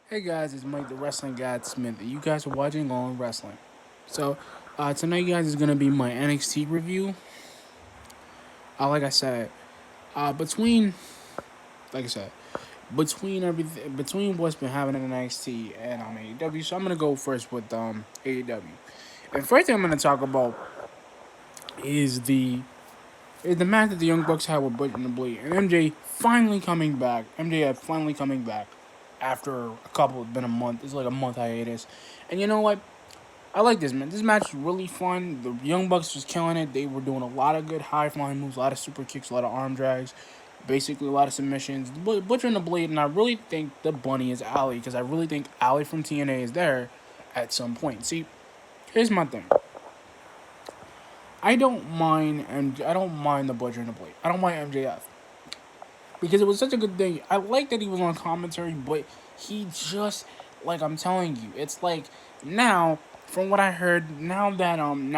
Hey guys, it's Mike the Wrestling Guy Smith. You guys are watching On Wrestling. Tonight, guys, is gonna be my NXT review. Like I said, between like I said, between everything, between what's been happening in NXT and AEW, so I'm gonna go first with AEW. And first thing I'm gonna talk about is the match that the Young Bucks had with Butch and the Blade, and MJ finally coming back. MJF finally coming back after a couple. It's been a month. It's like a month hiatus, and you know what? I like this, man. This match was really fun. The Young Bucks was killing it. They were doing a lot of good high flying moves, a lot of super kicks, a lot of arm drags, basically a lot of submissions. Butcher and the Blade, and I really think the bunny is Allie because I really think Allie from TNA is there at some point. See, here's my thing. I don't mind the Butcher and the Blade. I don't mind MJF because it was such a good thing. I like that he was on commentary, but he just like I'm telling you, it's like now from what I heard, now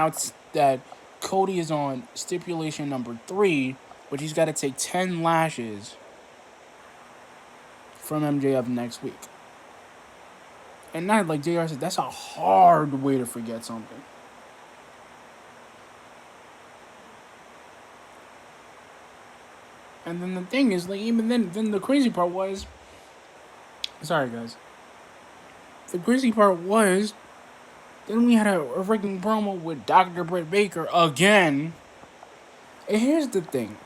it's that Cody is on stipulation number 3, which he's got to take 10 lashes from MJF next week. And that, like JR said, that's a hard way to forget something. And then the thing is, like, even then the crazy part was, sorry guys, the crazy part was then we had a freaking promo with Dr. Britt Baker again. And here's the thing.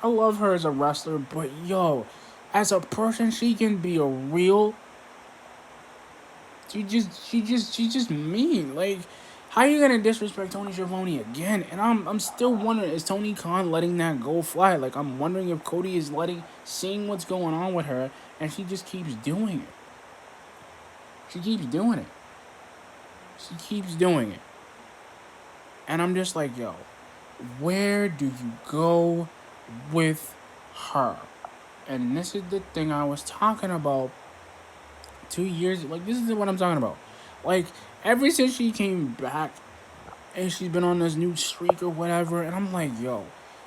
I love her as a wrestler, but yo, as a person, she can be a real. She's just mean. Like, how you gonna disrespect Tony Schiavone again? And I'm still wondering, is Tony Khan letting that go fly? Like, I'm wondering if Cody is seeing what's going on with her, and she just keeps doing it. She keeps doing it. She keeps doing it. And I'm just like, yo, where do you go with her? And this is the thing I was talking about 2 years. Like, this is what I'm talking about. Like, ever since she came back and she's been on this new streak or whatever, and I'm like, yo,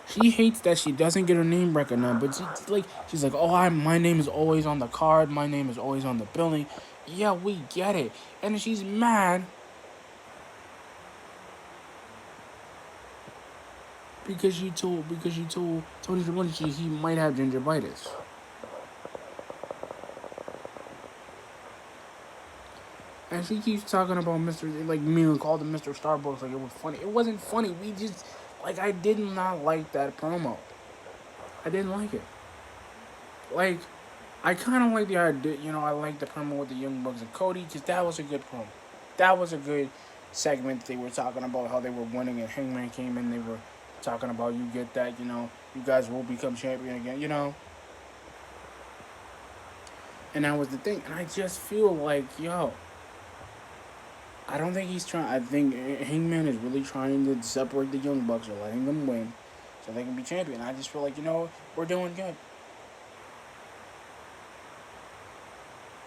she hates that she doesn't get her name recognized. But she's like, oh, my name is always on the card. My name is always on the billing. Yeah, we get it. And she's mad because you told Tony Schiavone he might have gingivitis. And she keeps talking about Mr. Like me called him Mr. Starbucks like it was funny. It wasn't funny. We just like I did not like that promo. I didn't like it. Like I kind of like the idea. I like the promo with the Young Bucks and Cody because that was a good promo. That was a good segment. They were talking about how they were winning and Hangman came in. They were talking about you get that. You guys will become champion again. And that was the thing. And I just feel like yo. I don't think he's trying. I think Hangman is really trying to separate the Young Bucks or letting them win so they can be champion. I just feel like, we're doing good.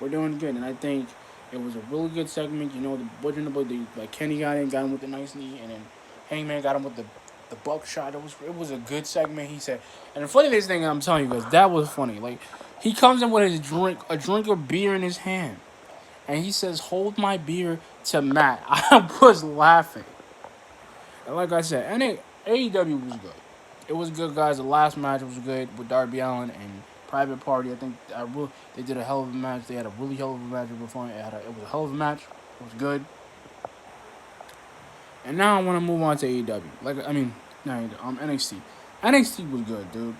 We're doing good. And I think it was a really good segment. The Butcher and the Blade, like Kenny got him with the nice knee, and then Hangman got him with the buckshot. It was a good segment. He said, and the funniest thing I'm telling you guys, that was funny. Like he comes in with a drink of beer in his hand, and he says, "Hold my beer to Matt." I was laughing. And like I said, AEW was good. It was good, guys. The last match was good with Darby Allin and Private Party. I think they did a hell of a match. They had a really hell of a match before. It was a hell of a match. It was good. And now I want to move on to AEW. NXT. NXT was good, dude.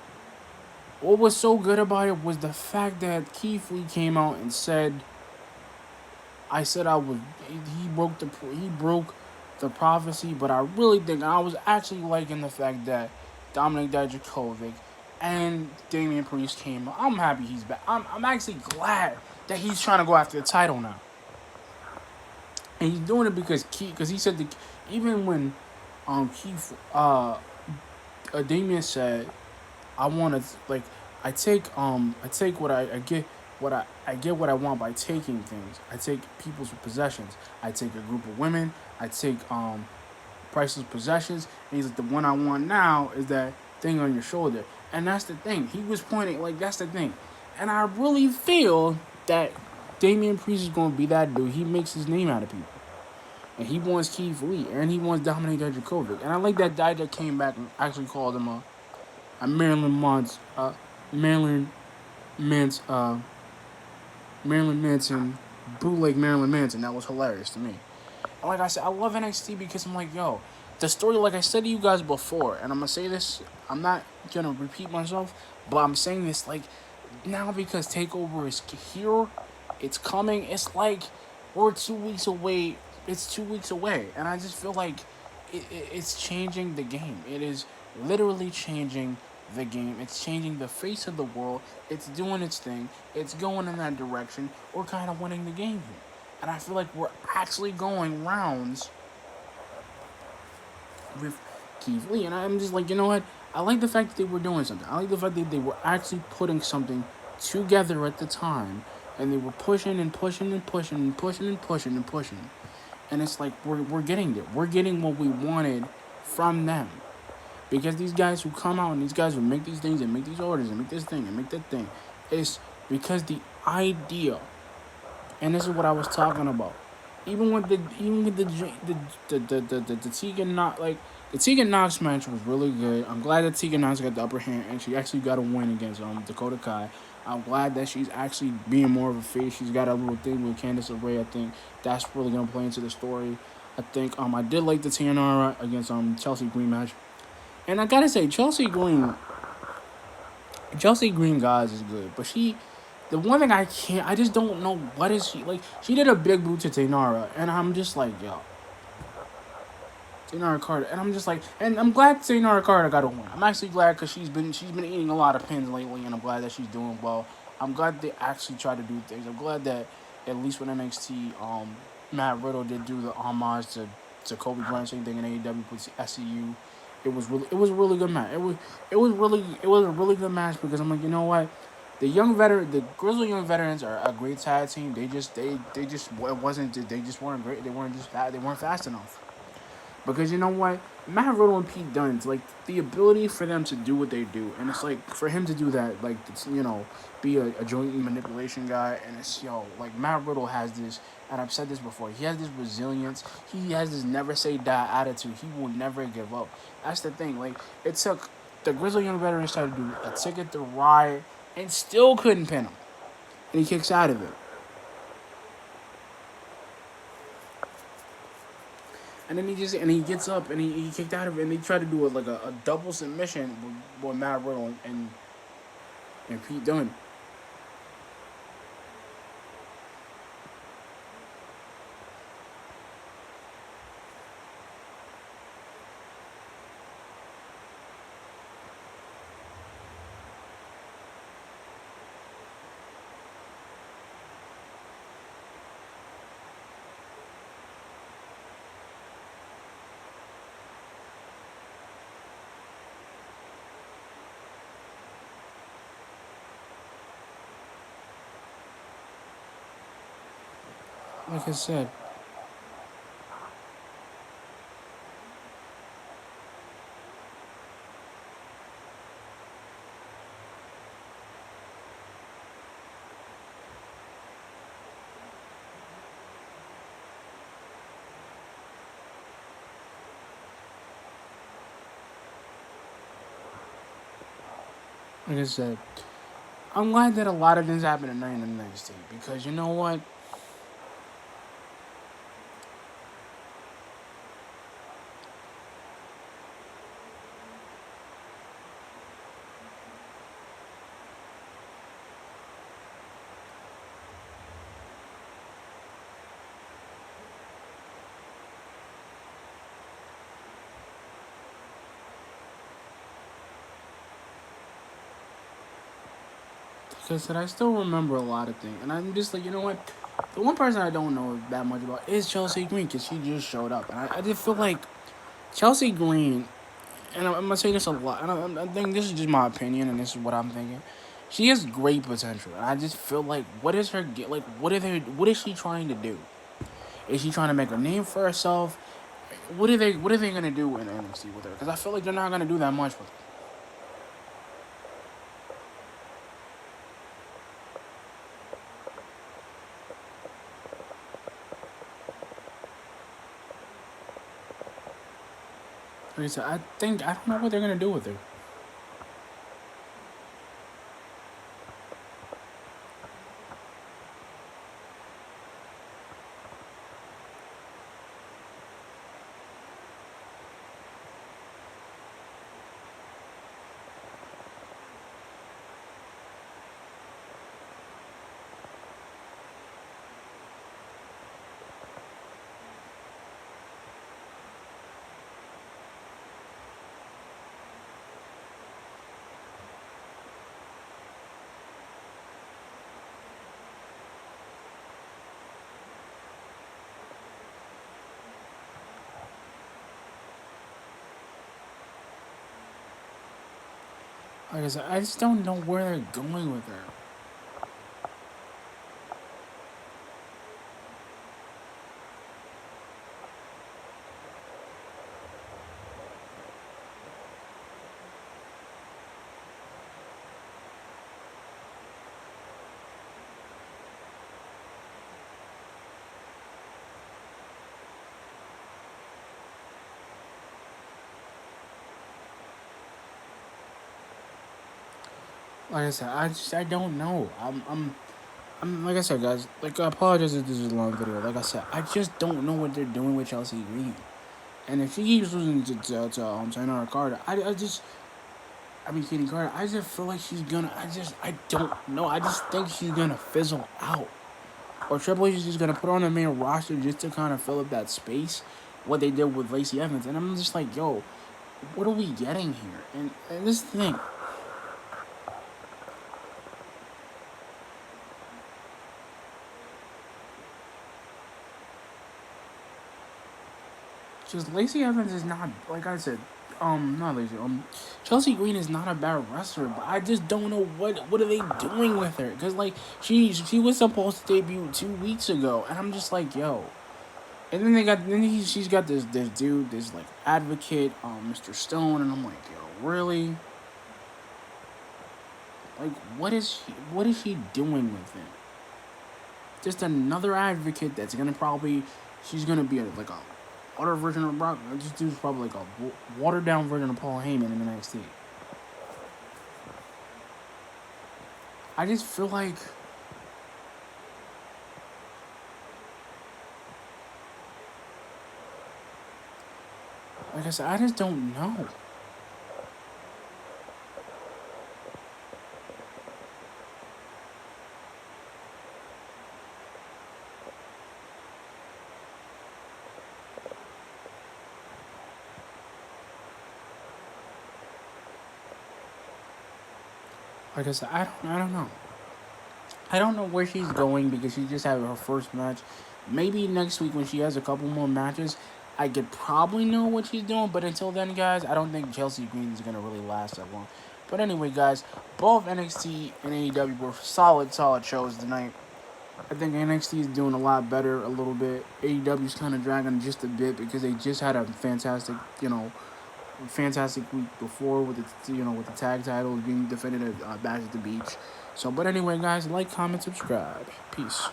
What was so good about it was the fact that Keith Lee came out and said, "I said I was." He broke the prophecy, but I really think I was actually liking the fact that Dominic Dijakovic and Damian Priest came. I'm happy he's back. I'm actually glad that he's trying to go after the title now, and he's doing it because he said even when Keith Damian said I want to like I take what I get I get what I want by taking things. I take people's possessions. I take a group of women. I take priceless possessions. And he's like, the one I want now is that thing on your shoulder. And that's the thing. He was pointing like that's the thing. And I really feel that Damian Priest is going to be that dude. He makes his name out of people. And he wants Keith Lee. And he wants Dominic Dijakovic. And I like that guy that came back and actually called him a Marilyn Mons, Marilyn Mans, Marilyn Manson, bootleg Marilyn Manson. That was hilarious to me. And like I said, I love NXT because I'm like, yo, the story, like I said to you guys before, and I'm going to say this, I'm not going to repeat myself, but I'm saying this, like, now because TakeOver is here, it's coming, it's like we're 2 weeks away, it's 2 weeks away, and I just feel like it's changing the game. It is literally changing the game. It's changing the face of the world. It's doing its thing. It's going in that direction. We're kind of winning the game here. And I feel like we're actually going rounds with Keith Lee. And I'm just like, you know what? I like the fact that they were doing something. I like the fact that they were actually putting something together at the time. And they were pushing and pushing and pushing and pushing and pushing and pushing. And it's like we're getting there. We're getting what we wanted from them. Because these guys who come out and these guys who make these things and make these orders and make this thing and make that thing, it's because the idea, and this is what I was talking about. Even with the Tegan Knox, like the Tegan Knox match was really good. I'm glad that Tegan Knox got the upper hand and she actually got a win against Dakota Kai. I'm glad that she's actually being more of a face. She's got a little thing with Candice LeRae. I think that's really gonna play into the story. I think I did like the TNR against Chelsea Green match. And I gotta say, Chelsea Green, guys, is good. But the one thing I just don't know what is she like. She did a big boot to Taynara, and I'm just like, yo, Taynara Carter, and I'm just like, and I'm glad Taynara Carter got a win. I'm actually glad because she's been eating a lot of pins lately, and I'm glad that she's doing well. I'm glad they actually try to do things. I'm glad that at least with NXT, Matt Riddle did do the homage to Kobe Bryant, same thing in AEW with SCU. It was a really good match. It was a really good match because I'm like, you know what, the Grizzly Young Veterans are a great tag team. They just weren't great. They weren't just fast. They weren't fast enough. Because you know what, Matt Riddle and Pete Dunne, like the ability for them to do what they do, and it's like for him to do that, like it's, be a joint manipulation guy, and it's like Matt Riddle has this, and I've said this before, he has this resilience, he has this never say die attitude, he will never give up. That's the thing. Like it took the Grizzly Young Veterans tried to do a Ticket to Ride and still couldn't pin him, and he kicks out of it. And then he gets up and he kicked out of it and they tried to do a double submission with Matt Riddle and Pete Dunne. Like I said, I'm glad that a lot of things happen tonight in the NXT because you know what? Like I said, I still remember a lot of things, and I'm just like, you know what? The one person I don't know that much about is Chelsea Green because she just showed up, and I just feel like Chelsea Green, and I'm gonna say this a lot, and I think this is just my opinion, and this is what I'm thinking. She has great potential, and I just feel like what is her like? What is she trying to do? Is she trying to make a name for herself? What are they gonna do in NXT with her? Because I feel like they're not gonna do that much with her. Like I said, I don't know what they're gonna do with her. Like I said, I just don't know where they're going with her. Like I said, I don't know. I'm like I said, guys. Like I apologize if this is a long video. Like I said, I just don't know what they're doing with Chelsea Green. And if she keeps losing to China Carter, I mean Katie Carter, I just feel like she's gonna. I don't know. I just think she's gonna fizzle out. Or Triple H is just gonna put her on the main roster just to kind of fill up that space. What they did with Lacey Evans, and I'm just like, yo, what are we getting here? And this thing. Just Lacey Evans is not, like I said, not Lacey, Chelsea Green is not a bad wrestler, but I just don't know what are they doing with her? Cause like she was supposed to debut 2 weeks ago, and I'm just like, yo. And then she's got this dude, this like advocate, Mr. Stone, and I'm like, yo, really? Like, what is she doing with him? Just another advocate that's gonna probably, she's gonna be like a water version of Brock. This dude's probably like a watered down version of Paul Heyman in the NXT. I just feel like I said, I just don't know. Like I said, I don't know. I don't know where she's going because she just had her first match. Maybe next week when she has a couple more matches, I could probably know what she's doing. But until then, guys, I don't think Chelsea Green is gonna really last that long. But anyway, guys, both NXT and AEW were solid shows tonight. I think NXT is doing a lot better a little bit. AEW's kind of dragging just a bit because they just had a fantastic week before with with the tag titles being defended at Bash at the Beach. So, but anyway, guys, like, comment, subscribe. Peace.